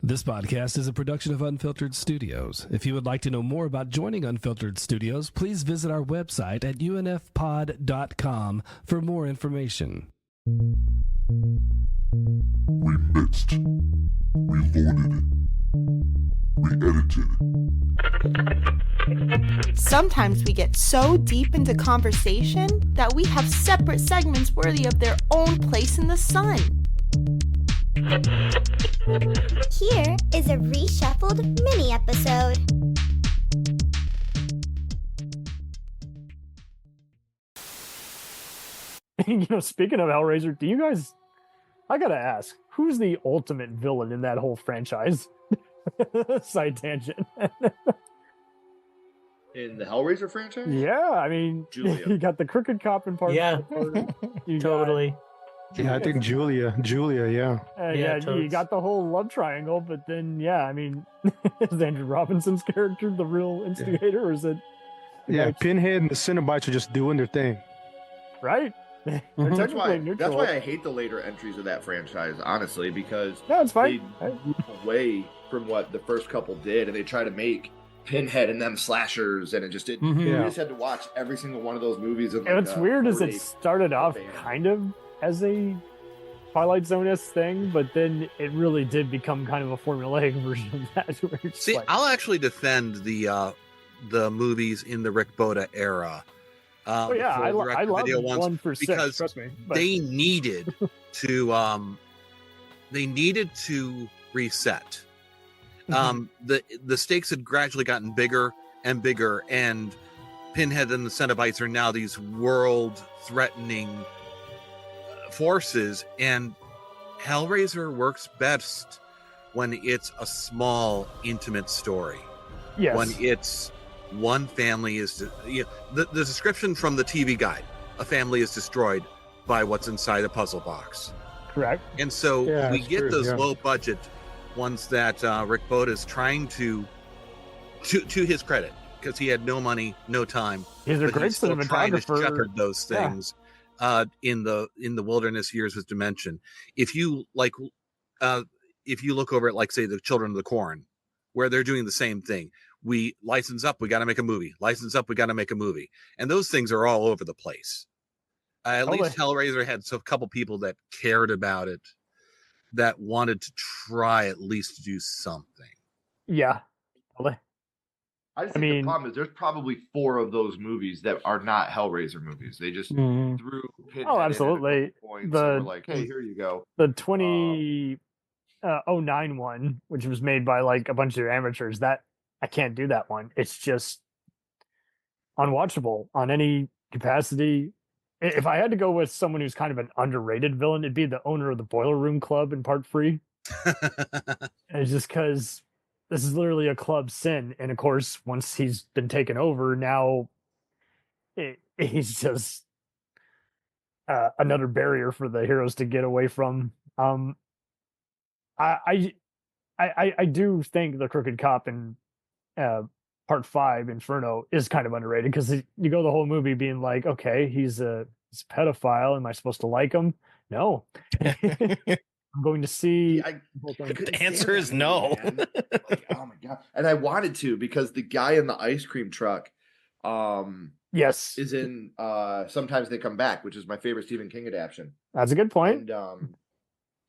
This podcast is a production of Unfiltered Studios. If you would like to know more about joining Unfiltered Studios, please visit our website at unfpod.com for more information. We mixed, we loaded, we edited. Sometimes we get so deep into conversation that we have separate segments worthy of their own place in the sun. Here is a reshuffled mini episode. Speaking of Hellraiser, do you guys... I gotta ask, who's the ultimate villain in that whole franchise? Side tangent. In the Hellraiser franchise? Yeah, I mean, Julia. You got the crooked cop in part. Yeah, You totally. Yeah, I think Julia, yeah. You got the whole love triangle, but then, is Andrew Robinson's character the real instigator, or is it... Yeah, Pinhead and the Cenobites are just doing their thing. Right? They're That's technically neutral. why I hate the later entries of that franchise, honestly, because No, it's fine. they move away from what the first couple did, and they try to make Pinhead and them slashers, and you just had to watch every single one of those movies. In And what's weird is it started off kind of as a Twilight Zone-esque thing, but then it really did become kind of a formulaic version of that. Where it's See, I'll actually defend the movies in the Rick Boda era. I love video ones 1 for 6, because trust me. But... they needed to reset. The stakes had gradually gotten bigger and bigger, and Pinhead and the Cenobites are now these world-threatening forces, and Hellraiser works best when it's a small, intimate story. Yes. When it's one family is... the description from the TV guide, a family is destroyed by what's inside a puzzle box. Correct. And so we get those low-budget ones that Rick Boda is trying to his credit, because he had no money, no time. He's a great cinematographer. Trying to shepherd those things in the wilderness years with Dimension. If you look over at, like, say, the Children of the Corn, where they're doing the same thing, we license up, we got to make a movie. License up, we got to make a movie, and those things are all over the place. At least Hellraiser had a couple people that cared about it, that wanted to try at least to do something. Yeah. I think the problem is there's probably 4 of those movies that are not Hellraiser movies. They just threw Pinhead absolutely. And were like, hey, here you go. The 2009 one, which was made by like a bunch of amateurs, that I can't do that one. It's just unwatchable on any capacity. If I had to go with someone who's kind of an underrated villain, it'd be the owner of the Boiler Room Club in Part 3. It's just because this is literally a club sin. And of course, once he's been taken over, now he's just another barrier for the heroes to get away from. I do think the Crooked Cop in Part 5, Inferno, is kind of underrated, because you go the whole movie being like, okay, he's a pedophile. Am I supposed to like him? No. I'm going to see. The answer is no. Like, oh my god! And I wanted to, because the guy in the ice cream truck, yes, is in Sometimes They Come Back, which is my favorite Stephen King adaptation. That's a good point. And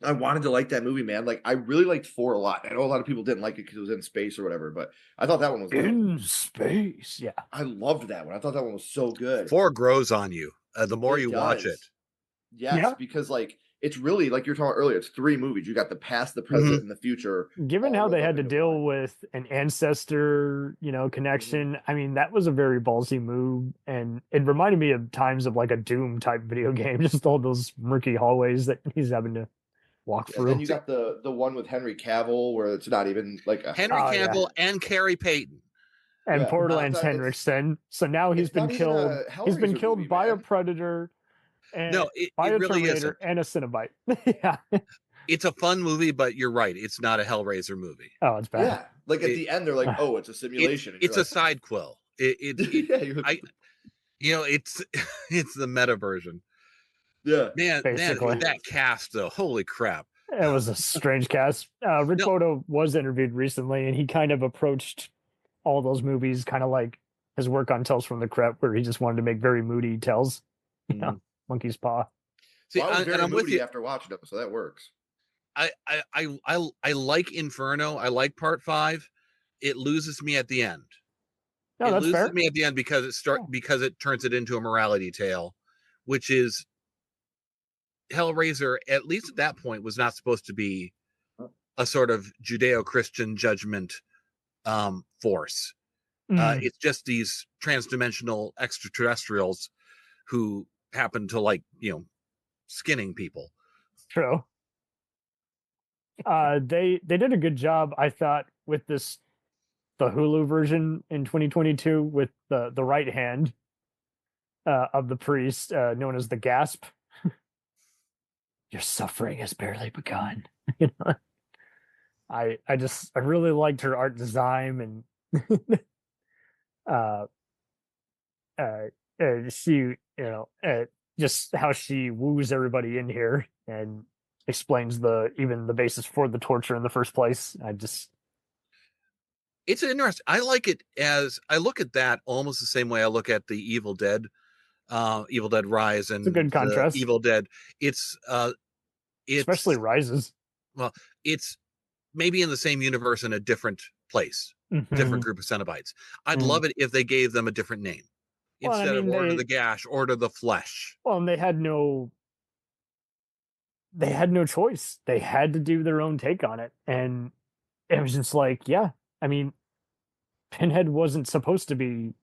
I wanted to like that movie, man. Like, I really liked 4 a lot. I know a lot of people didn't like it because it was in space or whatever, but I thought that one was in space. Yeah, I loved that one. I thought that one was so good. 4 grows on you the more you watch it. Yes, because like, it's really, like you were talking about earlier, it's 3 movies. You got the past, the present, and the future. Given how they had to deal with an ancestor, connection, I mean, that was a very ballsy move, and it reminded me of times of like a Doom type video game, just all those murky hallways that he's having to walk through. And then you got the one with Henry Cavill, where it's not even like a Henry Cavill and Carrie Payton. And Borderlands Henriksen. So now he's been killed. He's been killed by a predator. And by a really Terminator and a Cenobite. Yeah. It's a fun movie, but you're right. It's not a Hellraiser movie. Oh, it's bad. Yeah. Like at the end, they're like, "Oh, it's a simulation." It's a side quill. It's the meta version. Yeah, man, that cast though. Holy crap! It was a strange cast. Rick Bodo was interviewed recently, and he kind of approached all those movies kind of like his work on Tales from the Crypt, where he just wanted to make very moody tales. You know, Monkey's Paw. See, well, I was very moody after watching them, so that works. I like Inferno. I like Part 5. It loses me at the end. No, that's fair. Me at the end because because it turns it into a morality tale, which is Hellraiser. At least at that point, was not supposed to be a sort of Judeo-Christian judgment force. It's just these transdimensional extraterrestrials who happen to like skinning people. True. They did a good job, I thought, with the Hulu version in 2022 with the right hand of the priest, known as the Gasp. Your suffering has barely begun. You know, I really liked her art design and she just how she woos everybody in here and explains even the basis for the torture in the first place. It's interesting. I like it as I look at that almost the same way I look at the Evil Dead Rise and it's a good contrast. Evil Dead. It's especially Rises. Well, it's maybe in the same universe in a different place, different group of Cenobites. I'd love it if they gave them a different name instead of Order the Gash, Order the Flesh. Well, and they had no choice. They had to do their own take on it, and it was just like, yeah. I mean, Pinhead wasn't supposed to be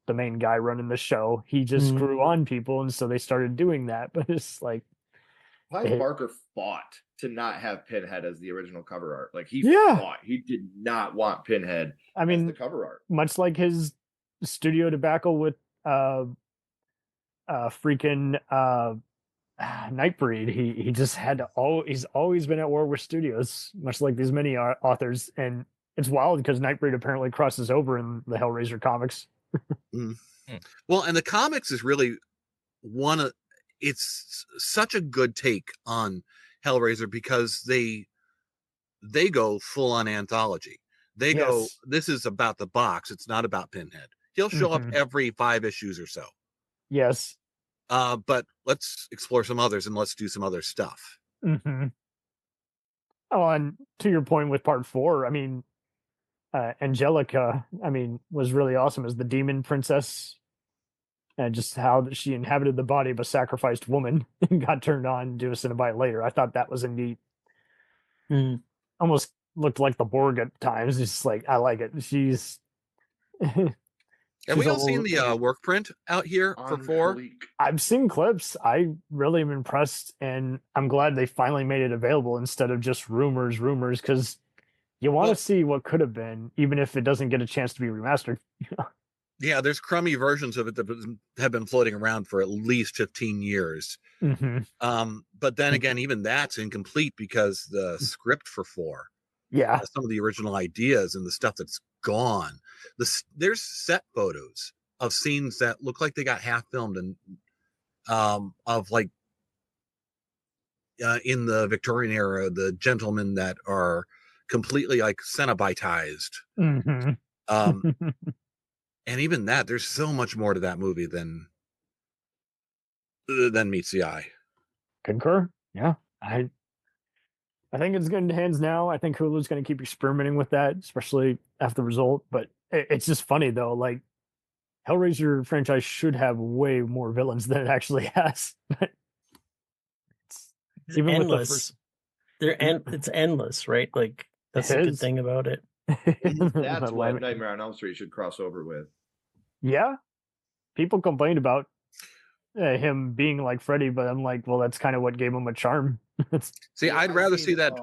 the main guy running the show. He just grew on people, and so they started doing that. But it's like, Clive Barker fought to not have Pinhead as the original cover art. Like he fought. He did not want Pinhead as the cover art. Much like his studio debacle with freaking Nightbreed. He just had to he's always been at war with studios, much like these many authors. And it's wild because Nightbreed apparently crosses over in the Hellraiser comics. Well, and the comics is really it's such a good take on Hellraiser because they go full on anthology. They go, this is about the box. It's not about Pinhead. He'll show up every 5 issues or so. Yes. But let's explore some others and let's do some other stuff. Oh, and to your point with Part 4, I mean, Angelica, was really awesome as the demon princess, and just how she inhabited the body of a sacrificed woman and got turned on to a Cenobite later. I thought that was a neat. Almost looked like the Borg at times. It's just like, I like it. She's. Have we all seen the work print out here for 4? I've seen clips. I really am impressed, and I'm glad they finally made it available instead of just rumors, because you want to see what could have been, even if it doesn't get a chance to be remastered. Yeah, there's crummy versions of it that have been floating around for at least 15 years. But then again, even that's incomplete because the script for 4, some of the original ideas and the stuff that's gone. There's set photos of scenes that look like they got half filmed and of like in the Victorian era, the gentlemen that are completely like Cenobitized. And even that, there's so much more to that movie than meets the eye. Concur. Yeah. I think it's good in hands now. I think Hulu's going to keep experimenting with that, especially after the result. But it's just funny though. Like, Hellraiser franchise should have way more villains than it actually has. It's even endless. It's endless, right? Like that's the good thing about it. That's what Nightmare on Elm Street should cross over with. Yeah, people complained about him being like Freddy, but I'm like, well, that's kind of what gave him a charm. See, I'd rather see that.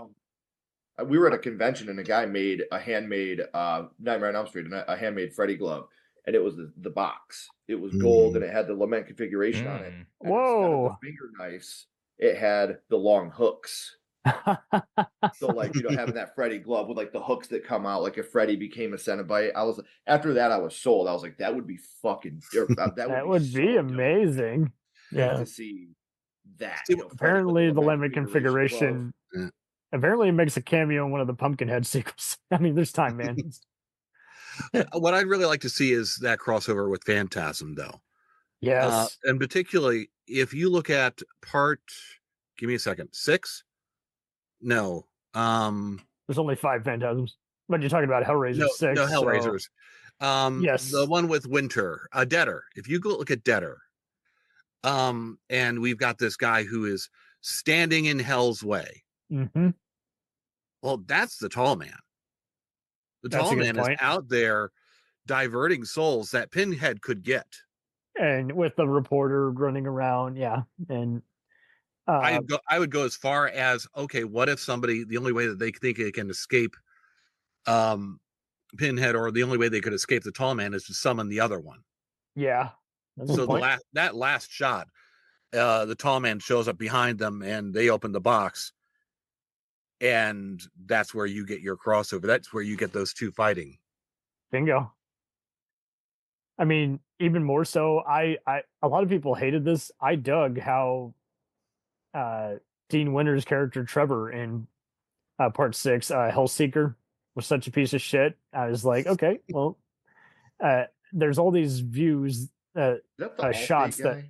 We were at a convention and a guy made a handmade Nightmare on Elm Street, a handmade Freddy glove, and it was the box. It was gold and it had the lament configuration on it. And whoa! Instead of the finger knives, it had the long hooks. So like, having that Freddy glove with like the hooks that come out, like if Freddy became a Cenobite, after that I was sold. I was like, that would be fucking that would be amazing. To see that. Apparently the lemon configuration Apparently, it makes a cameo in one of the Pumpkinhead sequels. I mean, there's time, man. What I'd really like to see is that crossover with Phantasm, though. Yes. And particularly, if you look at give me a second, 6? No. There's only 5 Phantasms. But you're talking about Hellraiser 6. No, Hellraisers. Yes. The one with Winter, Deader. If you go look at Deader, and we've got this guy who is standing in Hell's way. Mm-hmm. Well, that's the Tall Man. The Tall Man is out there diverting souls that Pinhead could get. And with the reporter running around, yeah. And I would go as far as, okay, what if somebody, the only way that they think they can escape Pinhead, or the only way they could escape the Tall Man, is to summon the other one. Yeah. So that last shot, the Tall Man shows up behind them and they open the box. And that's where you get your crossover. That's where you get those two fighting. Bingo. I mean, even more so, a lot of people hated this. I dug how Dean Winter's character Trevor in part 6, Hellseeker, was such a piece of shit. I was like, okay, well, there's all these views, shots that.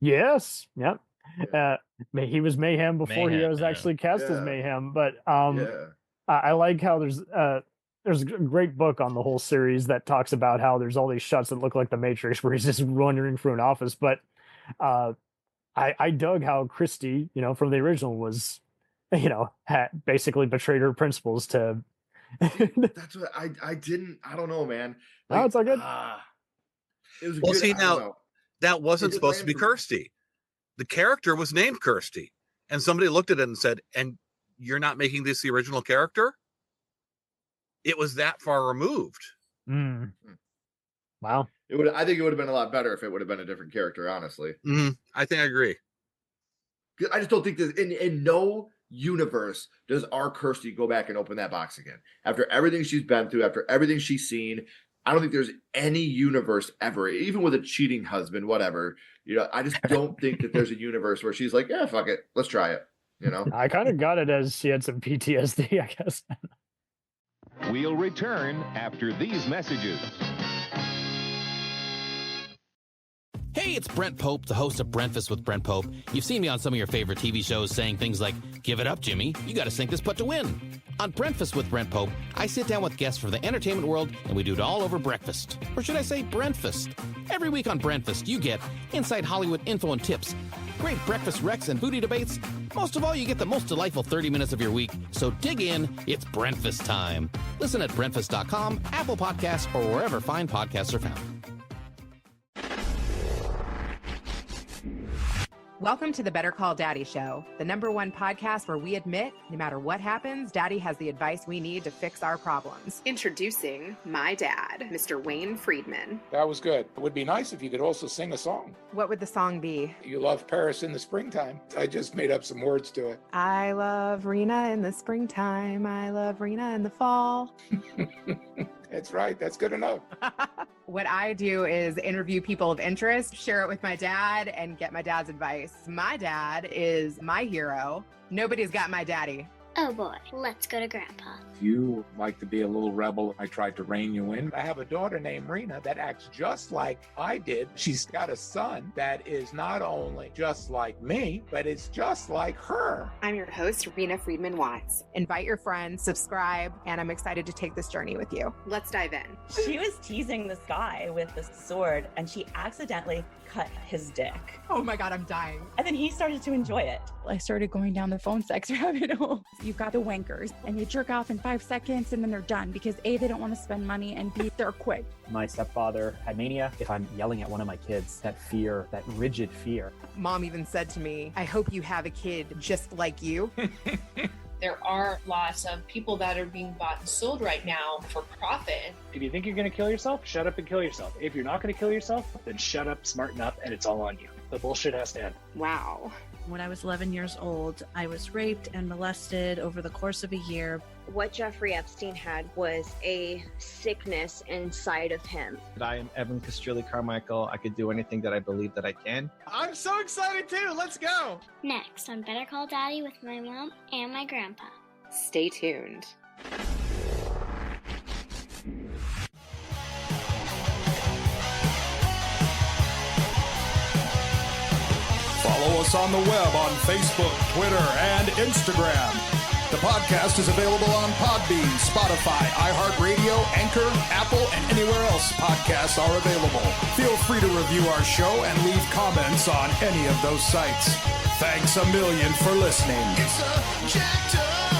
Yes, yep. He was Mayhem before he was actually cast as Mayhem, but I like how there's a great book on the whole series that talks about how there's all these shots that look like the Matrix where he's just wandering through an office. But I dug how Christie, from the original, was, had basically betrayed her principles to. That's what I didn't. I don't know, man. No, it's all good. It was well, good, see, now that wasn't supposed to be Kirsty. The character was named Kirsty, and somebody looked at it and said, "And you're not making this the original character?" It was that far removed. Mm. Wow. I think it would have been a lot better if it would have been a different character, honestly. I think I agree. I just don't think that in no universe does our Kirsty go back and open that box again. After everything she's been through, after everything she's seen, I don't think there's any universe ever, even with a cheating husband, whatever. I just don't think that there's a universe where she's like, yeah, fuck it, let's try it. I kind of got it as she had some PTSD, I guess. We'll return after these messages. Hey, it's Brent Pope, the host of Breakfast with Brent Pope. You've seen me on some of your favorite TV shows saying things like, give it up, Jimmy. You got to sink this putt to win. On Breakfast with Brent Pope, I sit down with guests from the entertainment world, and we do it all over breakfast. Or should I say Brentfast? Every week on Brentfast, you get inside Hollywood info and tips, great breakfast recs and foodie debates. Most of all, you get the most delightful 30 minutes of your week. So dig in. It's Brentfast time. Listen at Brentfast.com, Apple Podcasts, or wherever fine podcasts are found. Welcome to the Better Call Daddy Show, the #1 podcast where we admit, no matter what happens, Daddy has the advice we need to fix our problems. Introducing my dad, Mr. Wayne Friedman. That was good. It would be nice if you could also sing a song. What would the song be? You love Paris in the springtime. I just made up some words to it. I love Rena in the springtime. I love Rena in the fall. That's right. That's good enough. What I do is interview people of interest, share it with my dad, and get my dad's advice. My dad is my hero. Nobody's got my daddy. Oh boy, let's go to Grandpa. You like to be a little rebel. I tried to rein you in. I have a daughter named Rena that acts just like I did. She's got a son that is not only just like me, but it's just like her. I'm your host, Rena Friedman Watts. Invite your friends, subscribe, and I'm excited to take this journey with you. Let's dive in. She was teasing this guy with this sword, and she accidentally cut his dick. Oh my God, I'm dying. And then he started to enjoy it. I started going down the phone sex rabbit hole. You've got the wankers, and you jerk off in 5 seconds, and then they're done because A, they don't want to spend money, and B, they're quick. My stepfather had mania. If I'm yelling at one of my kids, that fear, that rigid fear. Mom even said to me, I hope you have a kid just like you. There are lots of people that are being bought and sold right now for profit. If you think you're going to kill yourself, shut up and kill yourself. If you're not going to kill yourself, then shut up, smarten up, and it's all on you. The bullshit has to end. Wow. When I was 11 years old, I was raped and molested over the course of a year. What Jeffrey Epstein had was a sickness inside of him. I am Evan Castrilli Carmichael. I could do anything that I believe that I can. I'm so excited too. Let's go. Next on Better Call Daddy with my mom and my grandpa. Stay tuned. Follow us on the web on Facebook, Twitter, and Instagram. The podcast is available on Podbean, Spotify, iHeartRadio, Anchor, Apple, and anywhere else podcasts are available. Feel free to review our show and leave comments on any of those sites. Thanks a million for listening. It's a jacked up